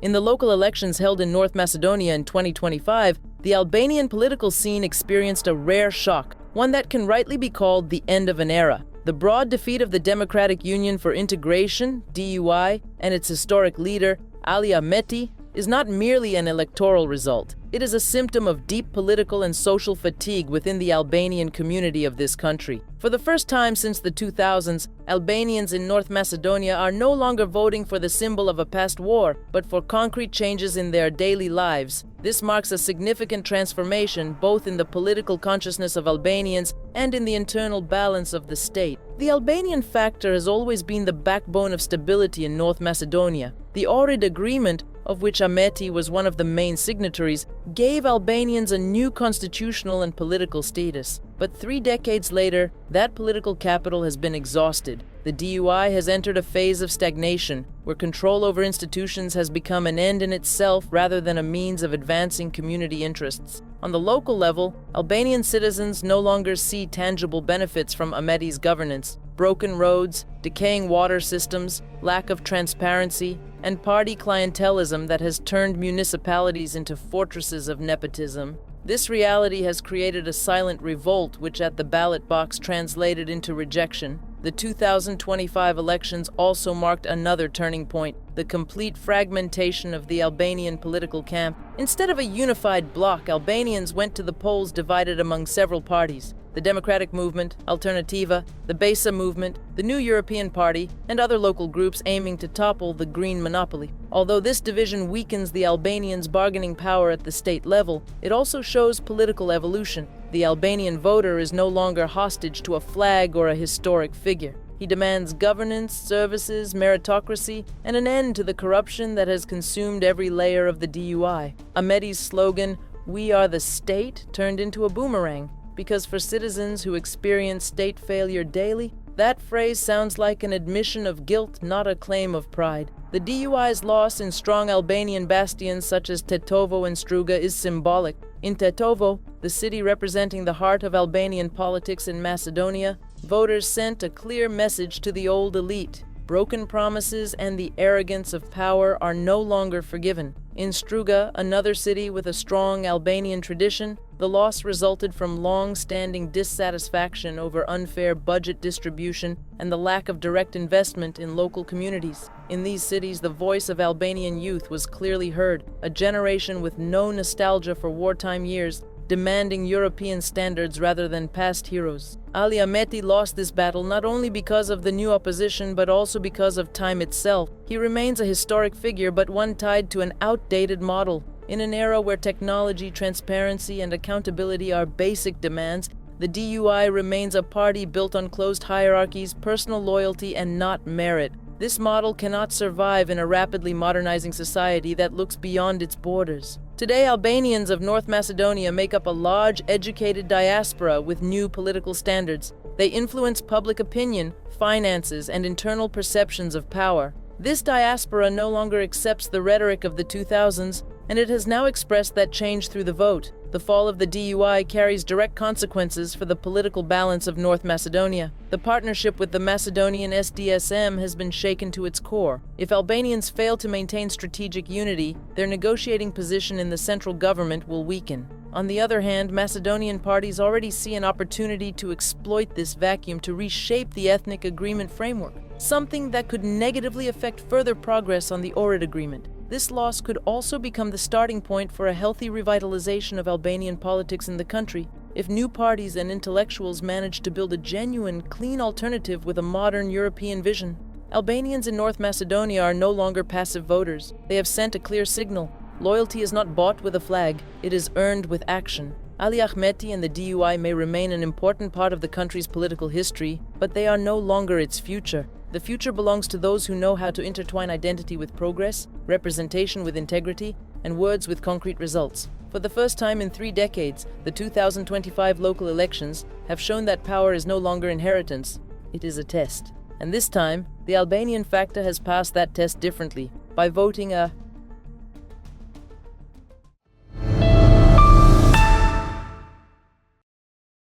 In the local elections held in North Macedonia in 2025, the Albanian political scene experienced a rare shock, one that can rightly be called the end of an era. The broad defeat of the Democratic Union for Integration, DUI, and its historic leader, Ali Ahmeti, is not merely an electoral result. It is a symptom of deep political and social fatigue within the Albanian community of this country. For the first time since the 2000s, Albanians in North Macedonia are no longer voting for the symbol of a past war, but for concrete changes in their daily lives. This marks a significant transformation both in the political consciousness of Albanians and in the internal balance of the state. The Albanian factor has always been the backbone of stability in North Macedonia. The Ohrid Agreement, of which Ahmeti was one of the main signatories, gave Albanians a new constitutional and political status. But 3 decades later, that political capital has been exhausted. The DUI has entered a phase of stagnation, where control over institutions has become an end in itself rather than a means of advancing community interests. On the local level, Albanian citizens no longer see tangible benefits from Ahmeti's governance. Broken roads, decaying water systems, lack of transparency, and party clientelism that has turned municipalities into fortresses of nepotism. This reality has created a silent revolt which at the ballot box translated into rejection. The 2025 elections also marked another turning point, the complete fragmentation of the Albanian political camp. Instead of a unified bloc, Albanians went to the polls divided among several parties: the Democratic Movement, Alternativa, the Besa Movement, the New European Party, and other local groups aiming to topple the green monopoly. Although this division weakens the Albanians' bargaining power at the state level, it also shows political evolution. The Albanian voter is no longer hostage to a flag or a historic figure. He demands governance, services, meritocracy, and an end to the corruption that has consumed every layer of the DUI. Ahmeti's slogan, "We are the state," turned into a boomerang, because for citizens who experience state failure daily, that phrase sounds like an admission of guilt, not a claim of pride. The DUI's loss in strong Albanian bastions such as Tetovo and Struga is symbolic. In Tetovo, the city representing the heart of Albanian politics in Macedonia, voters sent a clear message to the old elite. Broken promises and the arrogance of power are no longer forgiven. In Struga, another city with a strong Albanian tradition, the loss resulted from long-standing dissatisfaction over unfair budget distribution and the lack of direct investment in local communities. In these cities, the voice of Albanian youth was clearly heard, a generation with no nostalgia for wartime years, demanding European standards rather than past heroes. Ali Ahmeti lost this battle not only because of the new opposition but also because of time itself. He remains a historic figure, but one tied to an outdated model. In an era where technology, transparency, and accountability are basic demands, the DUI remains a party built on closed hierarchies, personal loyalty, and not merit. This model cannot survive in a rapidly modernizing society that looks beyond its borders. Today, Albanians of North Macedonia make up a large, educated diaspora with new political standards. They influence public opinion, finances, and internal perceptions of power. This diaspora no longer accepts the rhetoric of the 2000s, and it has now expressed that change through the vote. The fall of the DUI carries direct consequences for the political balance of North Macedonia. The partnership with the Macedonian SDSM has been shaken to its core. If Albanians fail to maintain strategic unity, their negotiating position in the central government will weaken. On the other hand, Macedonian parties already see an opportunity to exploit this vacuum to reshape the ethnic agreement framework, something that could negatively affect further progress on the Ohrid Agreement. This loss could also become the starting point for a healthy revitalization of Albanian politics in the country. If new parties and intellectuals manage to build a genuine, clean alternative with a modern European vision, Albanians in North Macedonia are no longer passive voters. They have sent a clear signal. Loyalty is not bought with a flag, it is earned with action. Ali Ahmeti and the DUI may remain an important part of the country's political history, but they are no longer its future. The future belongs to those who know how to intertwine identity with progress, representation with integrity, and words with concrete results. For the first time in 3 decades, the 2025 local elections have shown that power is no longer inheritance, it is a test. And this time, the Albanian factor has passed that test differently, by voting a